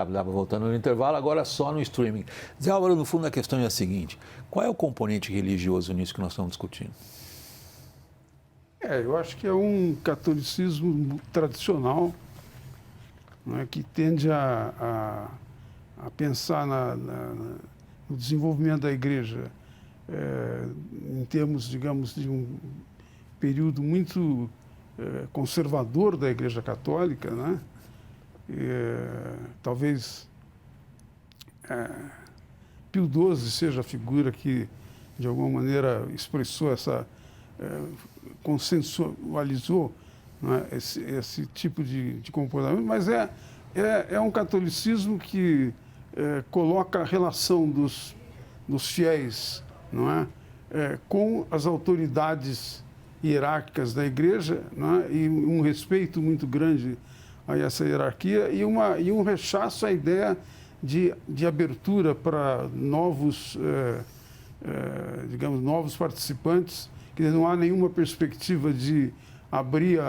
estava voltando no intervalo, agora só no streaming. Zé Álvaro, no fundo, a questão é a seguinte: qual é o componente religioso nisso que nós estamos discutindo? Eu acho que é um catolicismo tradicional, né, que tende a pensar no desenvolvimento da igreja em termos, digamos, de um período muito conservador da Igreja Católica, né? Talvez Pio XII seja a figura que, de alguma maneira, expressou consensualizou, né, esse tipo de comportamento, mas é um catolicismo que coloca a relação dos fiéis, não é, com as autoridades hierárquicas da igreja, não é, e um respeito muito grande a essa hierarquia e um rechaço à ideia de abertura para novos, digamos, novos participantes, que não há nenhuma perspectiva de abrir,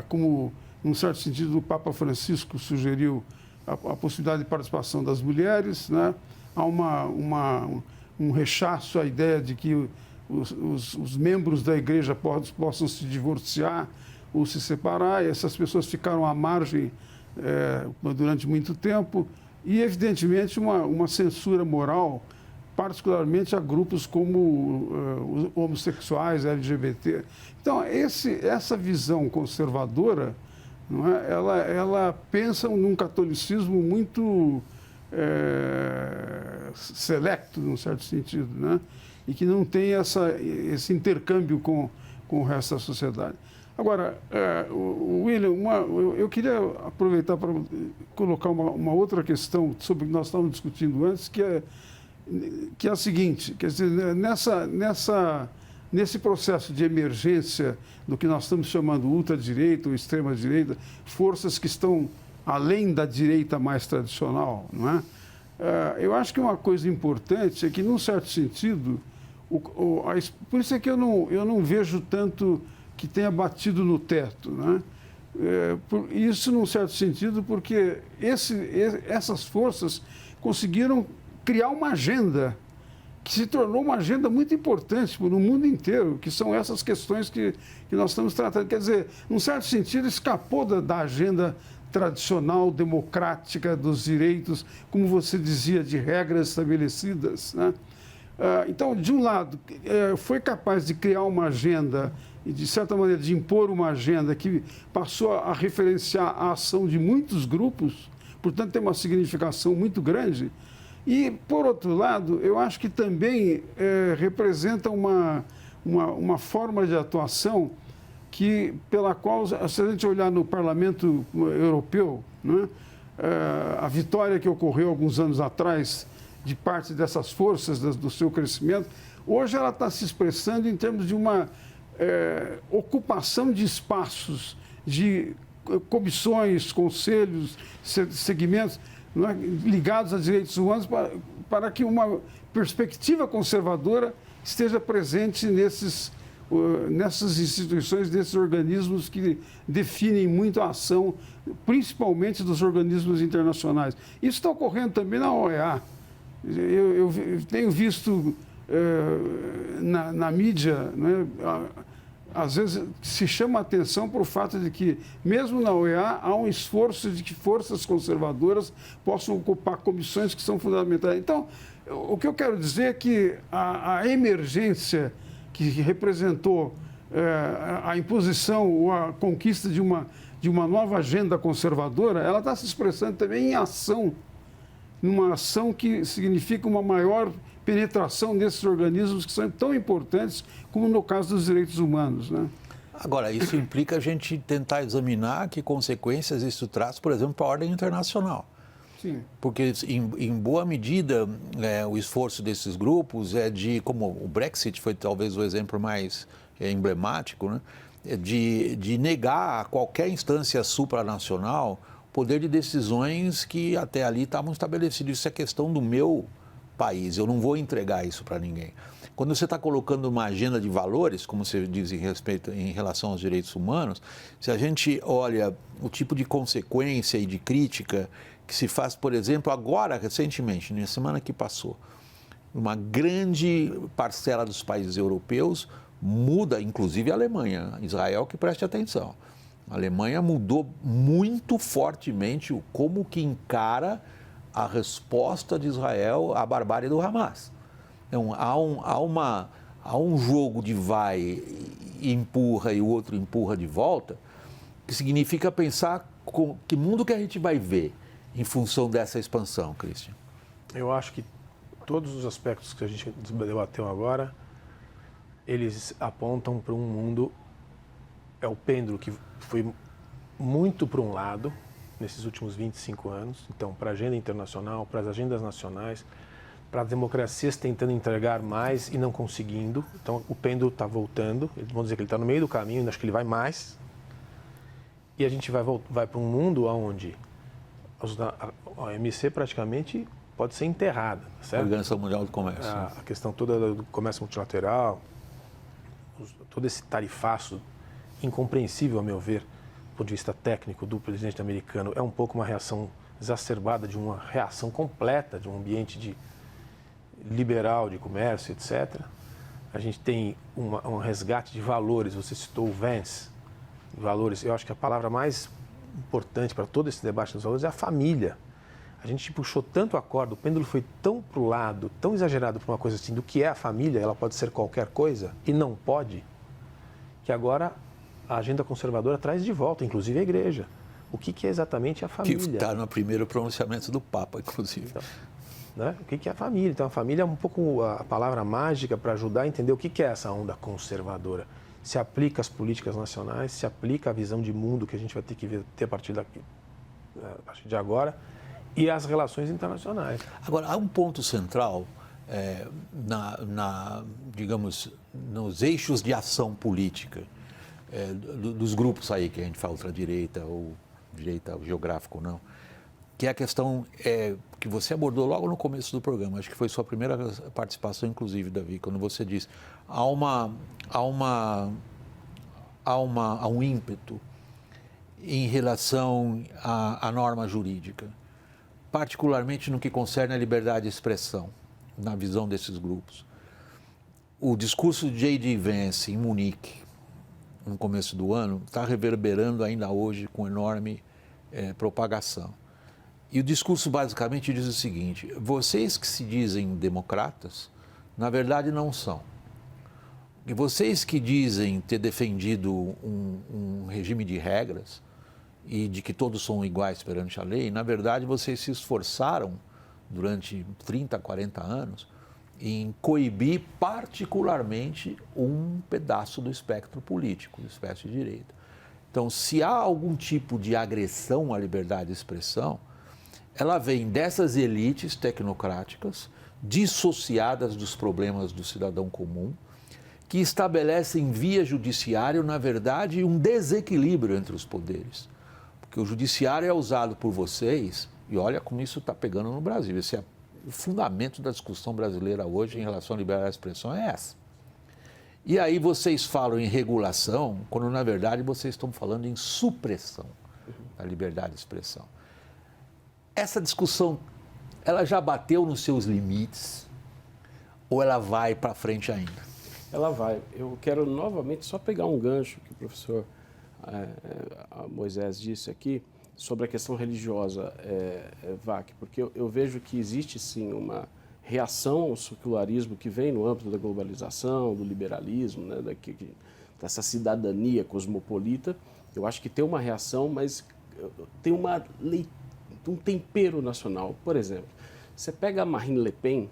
como, num certo sentido, o Papa Francisco sugeriu, a possibilidade de participação das mulheres, né? Há um rechaço à ideia de que os membros da igreja possam se divorciar ou se separar, e essas pessoas ficaram à margem durante muito tempo, e, evidentemente, uma censura moral, particularmente a grupos como homossexuais, LGBT. Então, essa visão conservadora, não é, ela pensa num catolicismo muito selecto, num certo sentido, né? E que não tem esse intercâmbio com o resto da sociedade. Agora, William, eu queria aproveitar para colocar uma outra questão sobre o que nós estávamos discutindo antes, que é a seguinte: quer dizer, nesse processo de emergência do que nós estamos chamando ultradireita ou extrema-direita, forças que estão além da direita mais tradicional, não é? Eu acho que uma coisa importante é que, num certo sentido, por isso é que eu não vejo tanto que tenha batido no teto, né? Isso, num certo sentido, porque essas forças conseguiram criar uma agenda que se tornou uma agenda muito importante no mundo inteiro, que são essas questões que nós estamos tratando. Quer dizer, num certo sentido, escapou da agenda tradicional, democrática, dos direitos, como você dizia, de regras estabelecidas, né? Então, de um lado, foi capaz de criar uma agenda e, de certa maneira, de impor uma agenda que passou a referenciar a ação de muitos grupos, portanto, tem uma significação muito grande. E, por outro lado, eu acho que também representa uma forma de atuação pela qual, se a gente olhar no Parlamento Europeu, né, a vitória que ocorreu alguns anos atrás de parte dessas forças do seu crescimento, hoje ela está se expressando em termos de uma ocupação de espaços, de comissões, conselhos, segmentos, não é, ligados a direitos humanos, para que uma perspectiva conservadora esteja presente nessas instituições, nesses organismos que definem muito a ação, principalmente dos organismos internacionais. Isso está ocorrendo também na OEA. Eu tenho visto na mídia, né, às vezes se chama a atenção para o fato de que, mesmo na OEA, há um esforço de que forças conservadoras possam ocupar comissões que são fundamentais. Então, o que eu quero dizer é que a emergência que representou a imposição ou a conquista de uma nova agenda conservadora, ela está se expressando também em ação, numa ação que significa uma maior penetração nesses organismos que são tão importantes como no caso dos direitos humanos, né? Agora, isso implica a gente tentar examinar que consequências isso traz, por exemplo, para a ordem internacional. Sim. Porque, em boa medida, o esforço desses grupos como o Brexit foi talvez o exemplo mais emblemático, né? De negar a qualquer instância supranacional poder de decisões que até ali estavam estabelecidos. Isso é questão do meu país, eu não vou entregar isso para ninguém. Quando você está colocando uma agenda de valores, como você diz em relação aos direitos humanos, se a gente olha o tipo de consequência e de crítica que que se faz, por exemplo, agora, recentemente, na semana que passou, uma grande parcela dos países europeus muda, inclusive a Alemanha, Israel, que preste atenção. A Alemanha mudou muito fortemente como que encara a resposta de Israel à barbárie do Hamas. Então, há um jogo de vai e empurra e o outro empurra de volta, que significa pensar com que mundo que a gente vai ver em função dessa expansão, Christian. Eu acho que todos os aspectos que a gente debateu agora, eles apontam para um mundo, é o pêndulo que foi muito para um lado nesses últimos 25 anos, então para a agenda internacional, para as agendas nacionais, para as democracias tentando entregar mais e não conseguindo, então o pêndulo está voltando, vamos dizer que ele está no meio do caminho, acho que ele vai mais, e a gente vai para um mundo onde a OMC praticamente pode ser enterrada, certo? A Organização Mundial do Comércio. A questão toda do comércio multilateral, todo esse tarifaço incompreensível, a meu ver, do ponto de vista técnico do presidente americano, é um pouco uma reação exacerbada de uma reação completa de um ambiente liberal de comércio, etc. A gente tem um resgate de valores, você citou o Vance, valores, eu acho que a palavra mais importante para todo esse debate dos valores é a família. A gente puxou tanto a corda, o pêndulo foi tão para o lado, tão exagerado para uma coisa assim, do que é a família, ela pode ser qualquer coisa e não pode, que agora a agenda conservadora traz de volta, inclusive a igreja. O que é exatamente a família? Que está no primeiro pronunciamento do Papa, inclusive. Então, né? O que é a família? Então, a família é um pouco a palavra mágica para ajudar a entender o que é essa onda conservadora. Se aplica às políticas nacionais, se aplica à visão de mundo que a gente vai ter que ter a partir de agora, e às relações internacionais. Agora, há um ponto central, digamos, nos eixos de ação política dos grupos aí que a gente fala, ultradireita ou direita geográfica ou não, que é a questão que você abordou logo no começo do programa, acho que foi sua primeira participação, inclusive, Davi, quando você disse, há um ímpeto em relação à norma jurídica, particularmente no que concerne a liberdade de expressão, na visão desses grupos. O discurso de J.D. Vance em Munique, no começo do ano, está reverberando ainda hoje com enorme propagação. E o discurso basicamente diz o seguinte: vocês que se dizem democratas, na verdade não são. E vocês que dizem ter defendido um regime de regras e de que todos são iguais perante a lei, na verdade vocês se esforçaram durante 30, 40 anos em coibir particularmente um pedaço do espectro político, do espectro de direita. Então, se há algum tipo de agressão à liberdade de expressão, ela vem dessas elites tecnocráticas, dissociadas dos problemas do cidadão comum, que estabelecem via judiciário, na verdade, um desequilíbrio entre os poderes. Porque o judiciário é usado por vocês, e olha como isso está pegando no Brasil. Esse é o fundamento da discussão brasileira hoje em relação à liberdade de expressão, é essa. E aí vocês falam em regulação, quando na verdade vocês estão falando em supressão da liberdade de expressão. Essa discussão, ela já bateu nos seus limites ou ela vai para frente ainda? Ela vai. Eu quero novamente só pegar um gancho que o professor Moisés disse aqui sobre a questão religiosa, Vac, porque eu vejo que existe sim uma reação ao secularismo que vem no âmbito da globalização, do liberalismo, né, dessa cidadania cosmopolita. Eu acho que tem uma reação, mas tem um tempero nacional. Por exemplo, você pega a Marine Le Pen,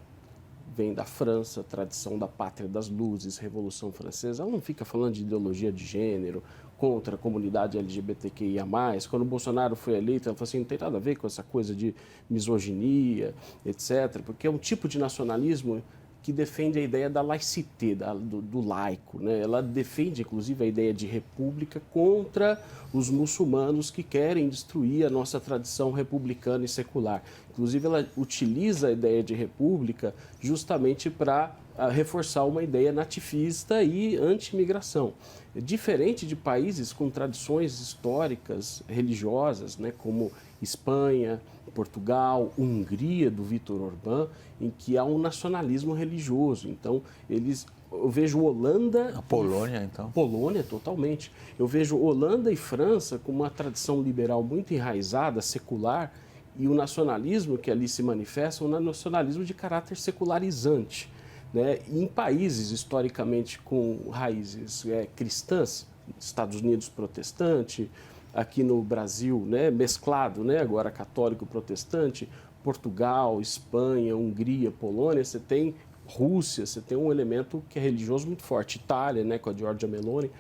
vem da França, tradição da pátria das luzes, Revolução Francesa, ela não fica falando de ideologia de gênero, contra a comunidade LGBTQIA+. Quando o Bolsonaro foi eleito, ela falou assim, não tem nada a ver com essa coisa de misoginia, etc., porque é um tipo de nacionalismo que defende a ideia da laicité, do laico, né? Ela defende, inclusive, a ideia de república contra os muçulmanos que querem destruir a nossa tradição republicana e secular. Inclusive, ela utiliza a ideia de república justamente para reforçar uma ideia nativista e anti-imigração. Diferente de países com tradições históricas, religiosas, né, como Espanha, Portugal, Hungria, do Viktor Orbán, em que há um nacionalismo religioso. Então, eu vejo Holanda... A Polônia, então. Polônia, totalmente. Eu vejo Holanda e França com uma tradição liberal muito enraizada, secular, e o nacionalismo que ali se manifesta é um nacionalismo de caráter secularizante. Né? E em países historicamente com raízes cristãs, Estados Unidos protestante, aqui no Brasil, né, mesclado, né, agora católico protestante, Portugal, Espanha, Hungria, Polônia, você tem Rússia, você tem um elemento que é religioso muito forte, Itália, né, com a Giorgia Meloni.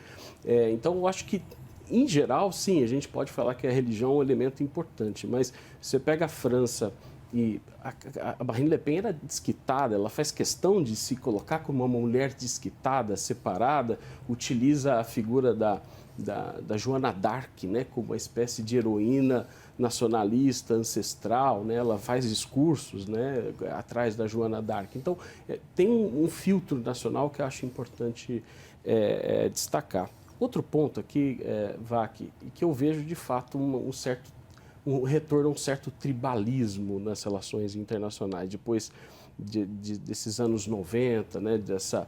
Então, eu acho que, em geral, sim, a gente pode falar que a religião é um elemento importante, mas você pega a França e a Marine Le Pen era desquitada, ela faz questão de se colocar como uma mulher desquitada, separada, utiliza a figura da Joana d'Arc, né, como uma espécie de heroína nacionalista, ancestral, né, ela faz discursos, né, atrás da Joana d'Arc. Então, tem um filtro nacional que eu acho importante destacar. Outro ponto aqui, Vac, que eu vejo de fato um retorno a um certo tribalismo nas relações internacionais, depois desses anos 90, né, dessa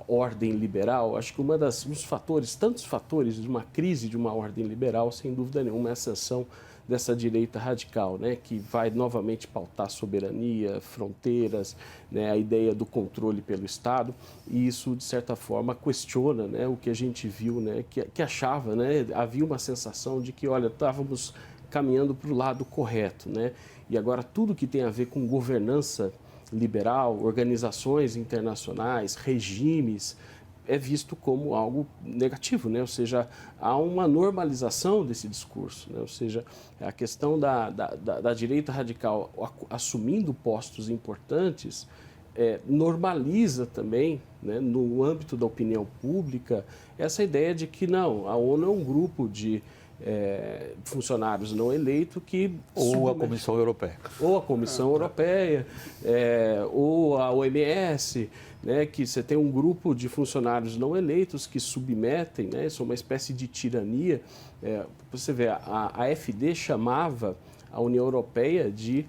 ordem liberal. Acho que dos fatores, tantos fatores de uma crise de uma ordem liberal, sem dúvida nenhuma, é a ascensão dessa direita radical, né, que vai novamente pautar soberania, fronteiras, né, a ideia do controle pelo Estado, e isso, de certa forma, questiona, né, o que a gente viu, né, que achava, né, havia uma sensação de que, olha, estávamos caminhando para o lado correto, né, e agora tudo que tem a ver com governança liberal, organizações internacionais, regimes, é visto como algo negativo, né? Ou seja, há uma normalização desse discurso, né? Ou seja, a questão da direita radical assumindo postos importantes normaliza também, né, no âmbito da opinião pública, essa ideia de que não, a ONU é um grupo de funcionários não eleitos que... Ou a Comissão Europeia. Ou a Comissão Europeia, ou a OMS, né, que você tem um grupo de funcionários não eleitos que submetem, né, isso é uma espécie de tirania. Você vê, a AfD chamava a União Europeia de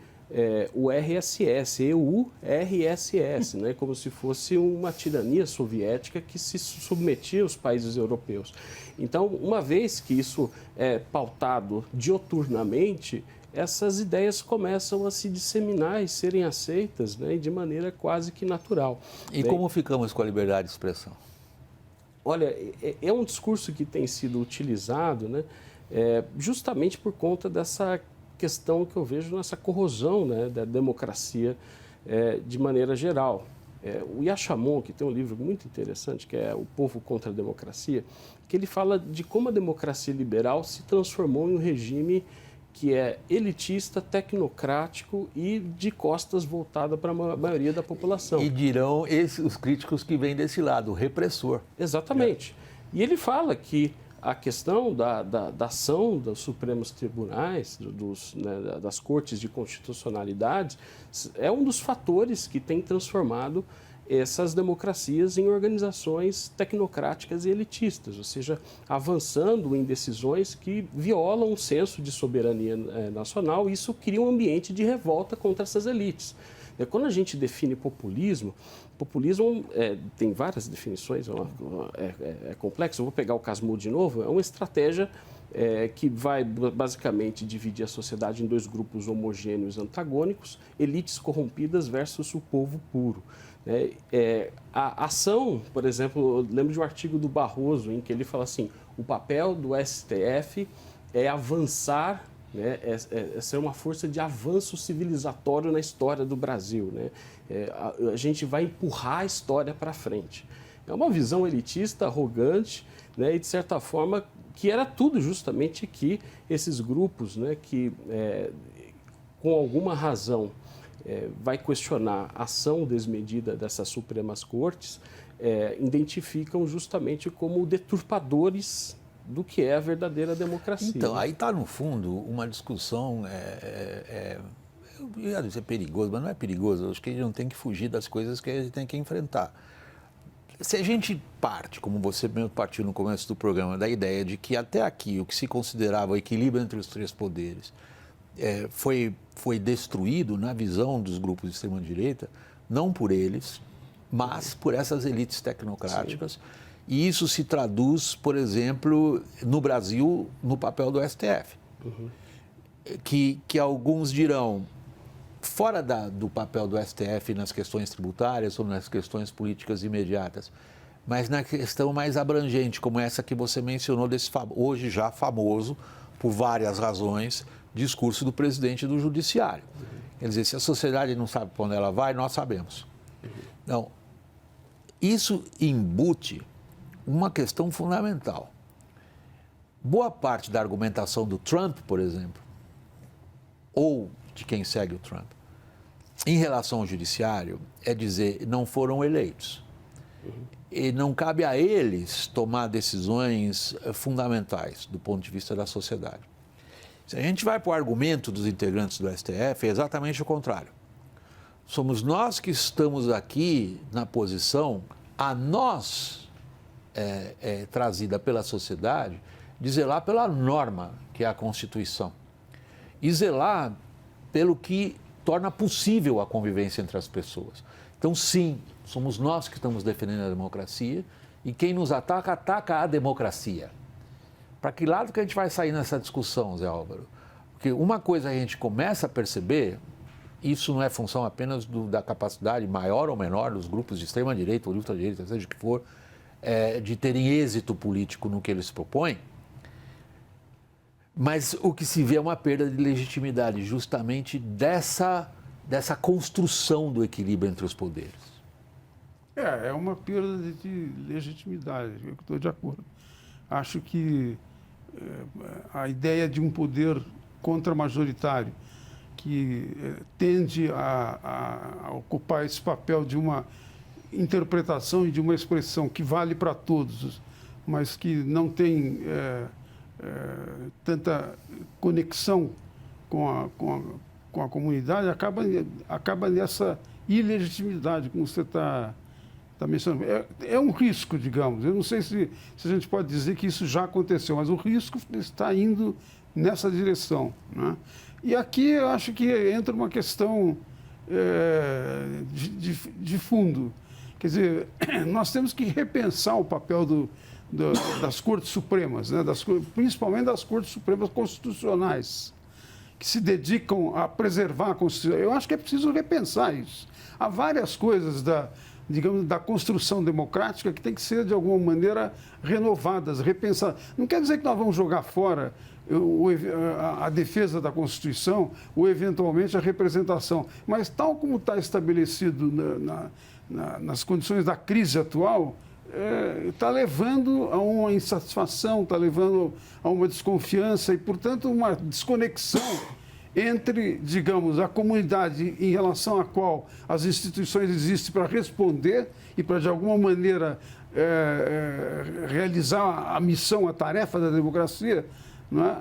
o RSS, EU-RSS, né, como se fosse uma tirania soviética que se submetia aos países europeus. Então, uma vez que isso é pautado dioturnamente, essas ideias começam a se disseminar e serem aceitas, né, de maneira quase que natural. E como ficamos com a liberdade de expressão? Olha, é um discurso que tem sido utilizado, né, justamente por conta dessa questão que eu vejo nessa corrosão, né, da democracia de maneira geral. O Yashamon, que tem um livro muito interessante, que é O Povo contra a Democracia, que ele fala de como a democracia liberal se transformou em um regime que é elitista, tecnocrático e de costas voltada para a maioria da população. E dirão os críticos que vêm desse lado, o repressor. Exatamente. E ele fala que a questão da ação dos Supremos Tribunais, das Cortes de Constitucionalidade, é um dos fatores que tem transformado essas democracias em organizações tecnocráticas e elitistas, ou seja, avançando em decisões que violam um senso de soberania nacional, e isso cria um ambiente de revolta contra essas elites. Quando a gente define populismo tem várias definições, é complexo. Eu vou pegar o Casmurro de novo. É uma estratégia que vai basicamente dividir a sociedade em dois grupos homogêneos antagônicos, elites corrompidas versus o povo puro. A ação, por exemplo, eu lembro de um artigo do Barroso em que ele fala assim: o papel do STF é avançar, né, ser uma força de avanço civilizatório na história do Brasil, né? A gente vai empurrar a história para frente. É uma visão elitista, arrogante, né, e de certa forma que era tudo justamente que esses grupos, né, que com alguma razão vai questionar a ação desmedida dessas Supremas Cortes, identificam justamente como deturpadores do que é a verdadeira democracia. Então, aí está, no fundo, uma discussão eu ia dizer perigoso, mas não é perigoso. Eu acho que a gente não tem que fugir das coisas que a gente tem que enfrentar. Se a gente parte, como você mesmo partiu no começo do programa, da ideia de que até aqui o que se considerava o equilíbrio entre os três poderes foi destruído na visão dos grupos de extrema-direita, não por eles, mas por essas elites tecnocráticas. Sim. E isso se traduz, por exemplo, no Brasil, no papel do STF. Uhum. Que alguns dirão, fora do papel do STF nas questões tributárias ou nas questões políticas imediatas, mas na questão mais abrangente, como essa que você mencionou, desse hoje já famoso, por várias razões, discurso do presidente do Judiciário. Uhum. Quer dizer, se a sociedade não sabe para onde ela vai, nós sabemos. Uhum. Então, isso embute uma questão fundamental. Boa parte da argumentação do Trump, por exemplo, ou de quem segue o Trump, em relação ao judiciário, é dizer, não foram eleitos. Uhum. E não cabe a eles tomar decisões fundamentais do ponto de vista da sociedade. Se a gente vai para o argumento dos integrantes do STF, é exatamente o contrário. Somos nós que estamos aqui na posição, a nós trazida pela sociedade, de zelar pela norma, que é a Constituição, e zelar pelo que torna possível a convivência entre as pessoas. Então, sim, somos nós que estamos defendendo a democracia e quem nos ataca, ataca a democracia. Para que lado que a gente vai sair nessa discussão, Zé Álvaro? Porque uma coisa a gente começa a perceber, isso não é função apenas da capacidade maior ou menor dos grupos de extrema-direita ou de ultradireita, seja o que for, de terem êxito político no que eles propõem, mas o que se vê é uma perda de legitimidade justamente dessa construção do equilíbrio entre os poderes. É uma perda de legitimidade, eu estou de acordo. Acho que a ideia de um poder contra-majoritário que tende a ocupar esse papel de uma interpretação e de uma expressão que vale para todos, mas que não tem tanta conexão com a comunidade, acaba nessa ilegitimidade, como você está mencionando. É um risco, digamos. Eu não sei se a gente pode dizer que isso já aconteceu, mas o risco está indo nessa direção, né? E aqui eu acho que entra uma questão de fundo. Quer dizer, nós temos que repensar o papel das Cortes Supremas, né? Principalmente das Cortes Supremas Constitucionais, que se dedicam a preservar a Constituição. Eu acho que é preciso repensar isso. Há várias coisas da construção democrática que tem que ser, de alguma maneira, renovadas, repensadas. Não quer dizer que nós vamos jogar fora a defesa da Constituição ou, eventualmente, a representação. Mas, tal como está estabelecido nas condições da crise atual, está levando a uma insatisfação, está levando a uma desconfiança e, portanto, uma desconexão entre, digamos, a comunidade em relação à qual as instituições existem para responder e para, de alguma maneira, realizar a missão, a tarefa da democracia, não é?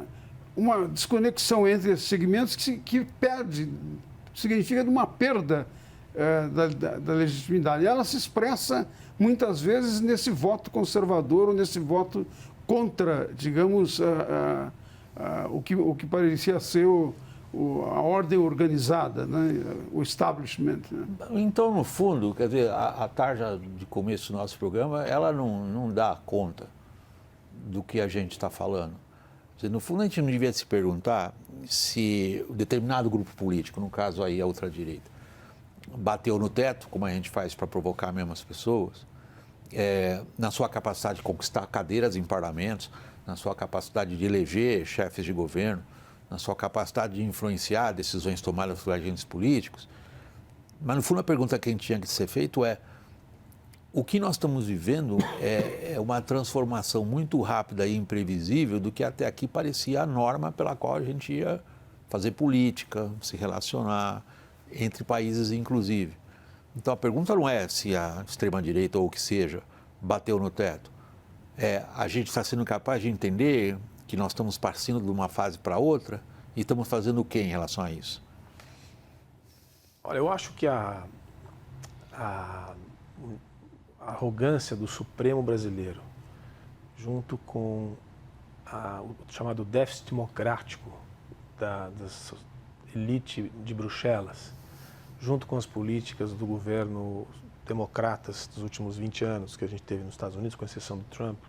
Uma desconexão entre esses segmentos que perde, significa uma perda da legitimidade. E ela se expressa, muitas vezes, nesse voto conservador ou nesse voto contra, digamos, o que parecia ser a ordem organizada, né? O establishment. Né? Então, no fundo, quer dizer, a tarja de começo do nosso programa, ela não dá conta do que a gente está falando. Quer dizer, no fundo, a gente não devia se perguntar se determinado grupo político, no caso aí a ultradireita, bateu no teto, como a gente faz para provocar mesmo as pessoas, na sua capacidade de conquistar cadeiras em parlamentos, na sua capacidade de eleger chefes de governo, na sua capacidade de influenciar decisões tomadas por agentes políticos. Mas, no fundo, a pergunta que a gente tinha que ser feito é: o que nós estamos vivendo é uma transformação muito rápida e imprevisível do que até aqui parecia a norma pela qual a gente ia fazer política, se relacionar entre países, inclusive. Então, a pergunta não é se a extrema-direita ou o que seja bateu no teto. A gente está sendo capaz de entender que nós estamos partindo de uma fase para outra e estamos fazendo o que em relação a isso? Olha, eu acho que a arrogância do Supremo brasileiro, junto com o chamado déficit democrático da elite de Bruxelas, junto com as políticas do governo democratas dos últimos 20 anos que a gente teve nos Estados Unidos, com exceção do Trump,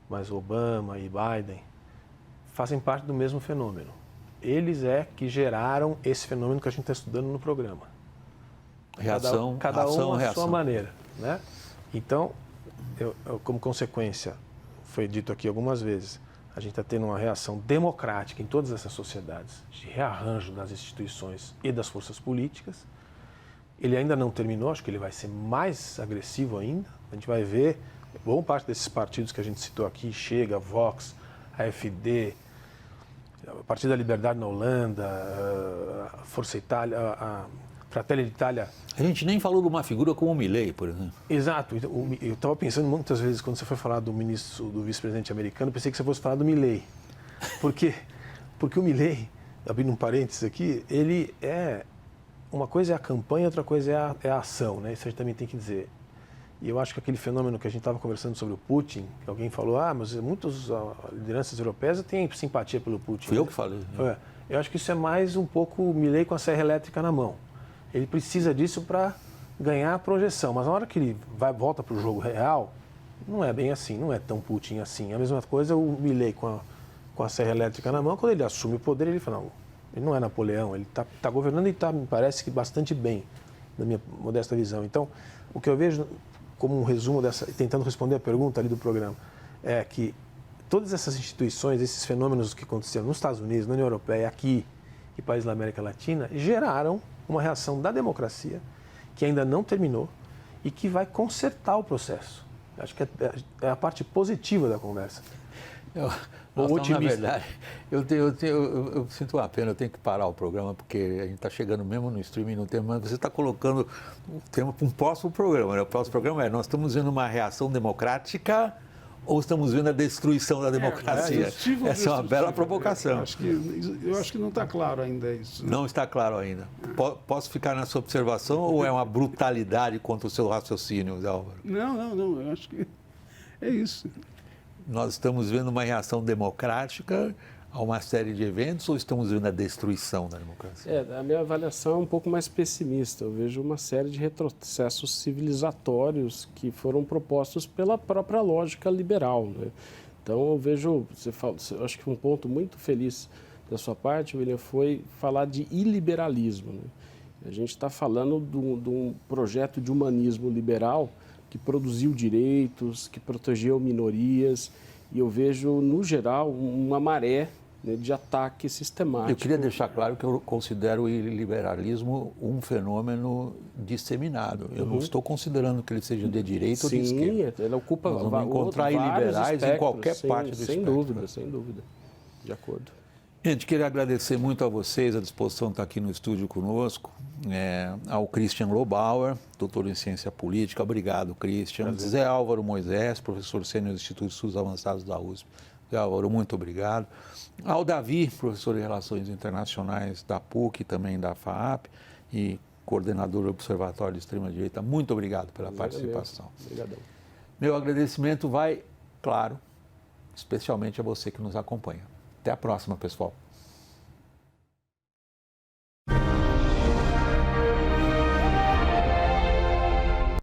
mas Obama e Biden, fazem parte do mesmo fenômeno. Eles que geraram esse fenômeno que a gente está estudando no programa. Reação, cada ação, um à reação. sua maneira, né? Então, como consequência, foi dito aqui algumas vezes, a gente está tendo uma reação democrática em todas essas sociedades, de rearranjo das instituições e das forças políticas. Ele ainda não terminou, acho que ele vai ser mais agressivo ainda. A gente vai ver, boa parte desses partidos que a gente citou aqui, Chega, Vox, AfD, Partido da Liberdade na Holanda, a Força Itália, a Fratelli d'Italia. A gente nem falou de uma figura como o Milei, por exemplo. Exato. Eu estava pensando muitas vezes, quando você foi falar do vice-presidente americano, pensei que você fosse falar do Milei. Porque o Milei, abrindo um parênteses aqui, ele uma coisa é a campanha, outra coisa é a ação, né? Isso a gente também tem que dizer. E eu acho que aquele fenômeno que a gente estava conversando sobre o Putin, que alguém falou, mas muitas lideranças europeias têm simpatia pelo Putin. Fui eu que falei. Né? Eu acho que isso é mais um pouco o Milei com a serra elétrica na mão. Ele precisa disso para ganhar a projeção, mas na hora que ele volta para o jogo real, não é bem assim, não é tão Putin assim. A mesma coisa o Milei com a serra elétrica na mão, quando ele assume o poder, ele fala, não, ele não é Napoleão, ele está governando e me parece que bastante bem, na minha modesta visão. Então, o que eu vejo como um resumo tentando responder a pergunta ali do programa, é que todas essas instituições, esses fenômenos que aconteceram nos Estados Unidos, na União Europeia, aqui e países da América Latina, geraram uma reação da democracia que ainda não terminou e que vai consertar o processo. Acho que é a parte positiva da conversa. Na verdade, eu sinto uma pena, eu tenho que parar o programa, porque a gente está chegando mesmo no streaming no tema, mas você está colocando o tema para um próximo programa. Né? O próximo programa nós estamos vendo uma reação democrática ou estamos vendo a destruição da democracia? Essa é uma bela provocação. Eu acho que não está claro ainda isso. Né? Não está claro ainda. Posso ficar nessa observação ou é uma brutalidade contra o seu raciocínio, Zé Álvaro? Não. Eu acho que é isso. Nós estamos vendo uma reação democrática a uma série de eventos ou estamos vendo a destruição da democracia? A minha avaliação é um pouco mais pessimista. Eu vejo uma série de retrocessos civilizatórios que foram propostos pela própria lógica liberal. Né? Então, eu vejo, eu acho que um ponto muito feliz da sua parte, William, foi falar de iliberalismo. Né? A gente está falando de um projeto de humanismo liberal que produziu direitos, que protegeu minorias, e eu vejo, no geral, uma maré, né, de ataque sistemático. Eu queria deixar claro que eu considero o iliberalismo um fenômeno disseminado. Eu não estou considerando que ele seja de direita ou de esquerda. Sim, ele ocupa Nós vamos encontrar iliberais em qualquer parte do espectro. Sem dúvida. De acordo. Gente, queria agradecer muito a vocês, a disposição de estar aqui no estúdio conosco, ao Christian Lobauer, doutor em ciência política. Obrigado, Christian. Prazer. Zé Álvaro Moisés, professor sênior do Instituto de Estudos Avançados da USP. Zé Álvaro, muito obrigado. Ao Davi, professor de Relações Internacionais da PUC e também da FAAP e coordenador do Observatório de Extrema-Direita, muito obrigado pela participação. Obrigadão. Meu agradecimento vai, claro, especialmente a você que nos acompanha. Até a próxima, pessoal.